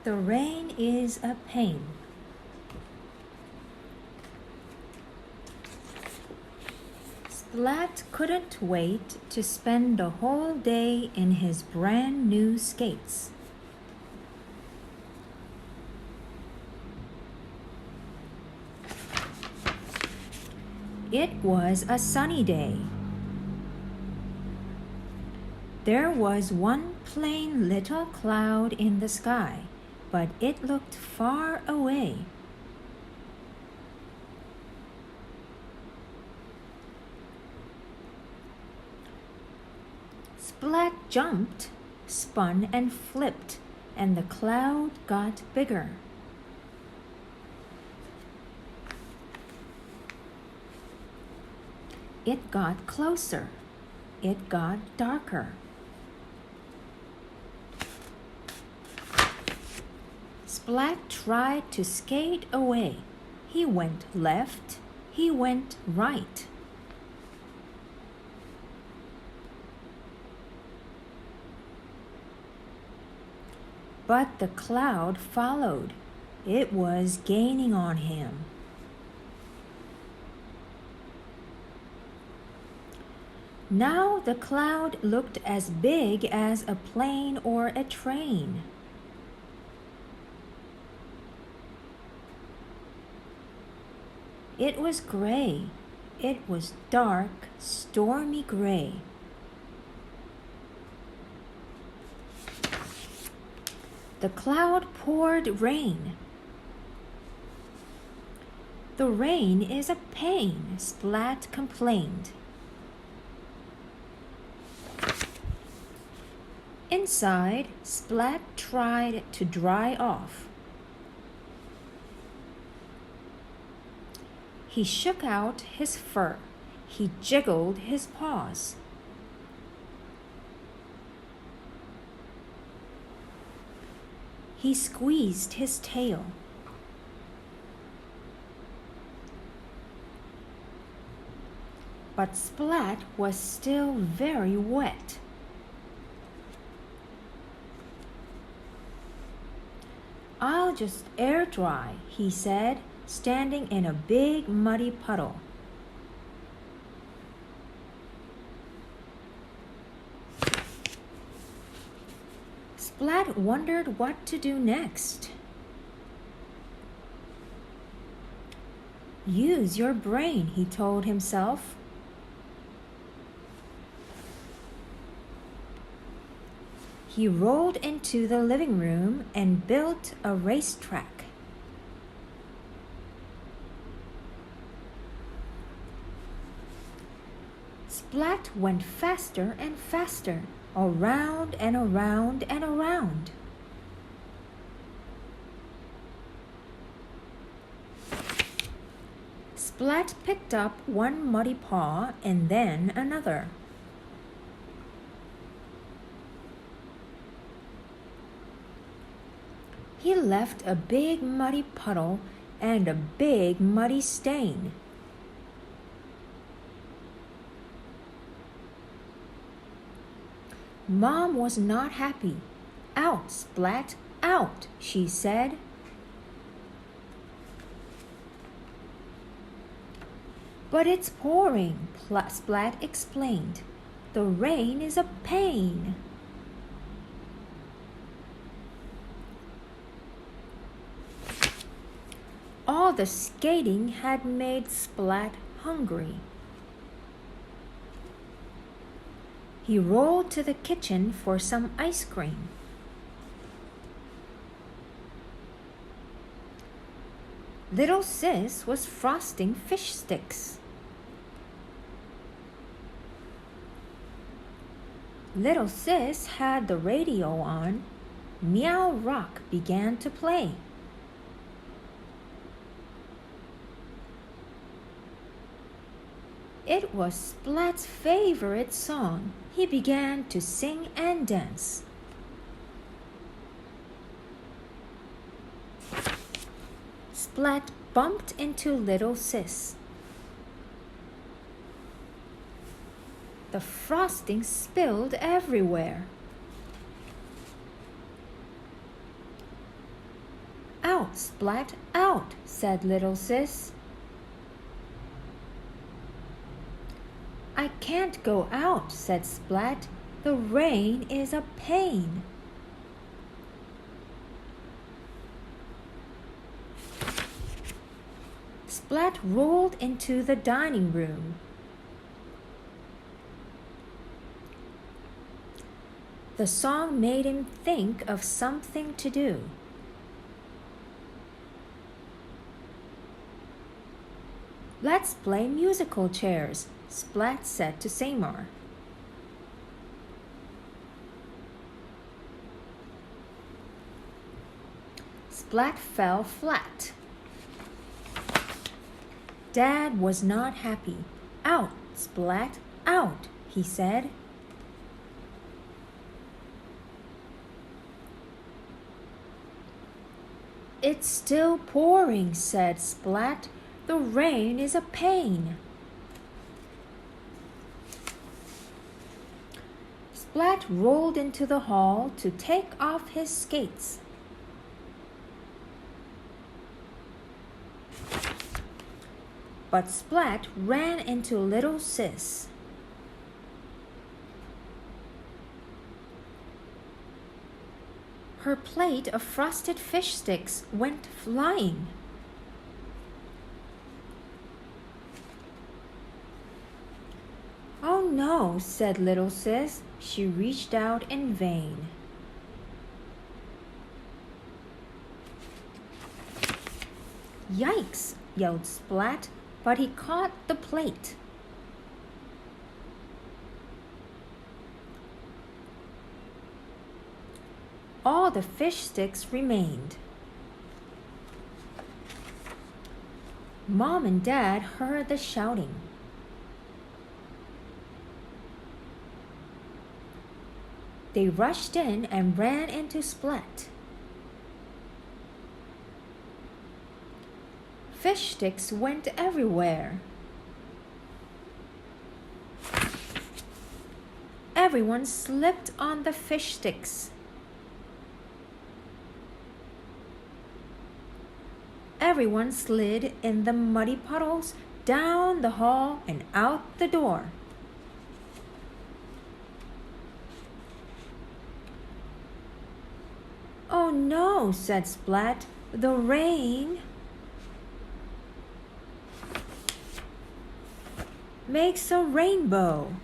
The rain is a pain. Splat couldn't wait to spend the whole day in his brand new skates. It was a sunny day. There was one plain little cloud in the sky, but it looked far away. Splat jumped, spun and flipped, and the cloud got bigger. It got closer. It got darker. Splat tried to skate away. He went left. He went right. But the cloud followed. It was gaining on him. Now the cloud looked as big as a plane or a train. It was gray. It was dark, stormy gray. The cloud poured rain. The rain is a pain, Splat complained. Inside, Splat tried to dry off. He shook out his fur. He jiggled his paws. He squeezed his tail. But Splat was still very wet. "I'll just air dry," he said, standing in a big muddy puddle. Splat wondered what to do next. "Use your brain," he told himself. He rolled into the living room and built a racetrack. Splat went faster and faster, around and around and around. Splat picked up one muddy paw and then another. He left a big muddy puddle and a big muddy stain. Mom was not happy. "Out, Splat, out," she said. "But it's pouring," Splat explained. "The rain is a pain." All the skating had made Splat hungry. He rolled to the kitchen for some ice cream. Little Sis was frosting fish sticks. Little Sis had the radio on. Meow Rock began to play. It was Splat's favorite song. He began to sing and dance. Splat bumped into Little Sis. The frosting spilled everywhere. Out, Splat, out, said little sis. I can't go out, said Splat. The rain is a pain. Splat rolled into the dining room. The song made him think of something to do. Let's play musical chairs, Splat said to Seymour. Splat fell flat. Dad was not happy. Out, Splat, out, he said. It's still pouring, said Splat. The rain is a pain. Splat rolled into the hall to take off his skates. But Splat ran into little sis. Her plate of frosted fish sticks went flying. Oh no, said little sis. She reached out in vain. Yikes, yelled Splat, but he caught the plate. All the fish sticks remained. Mom and Dad heard the shouting. They rushed in and ran into Splat. Fish sticks went everywhere. Everyone slipped on the fish sticks. Everyone slid in the muddy puddles, down the hall and out the door. Oh no, said Splat, the rain makes a rainbow.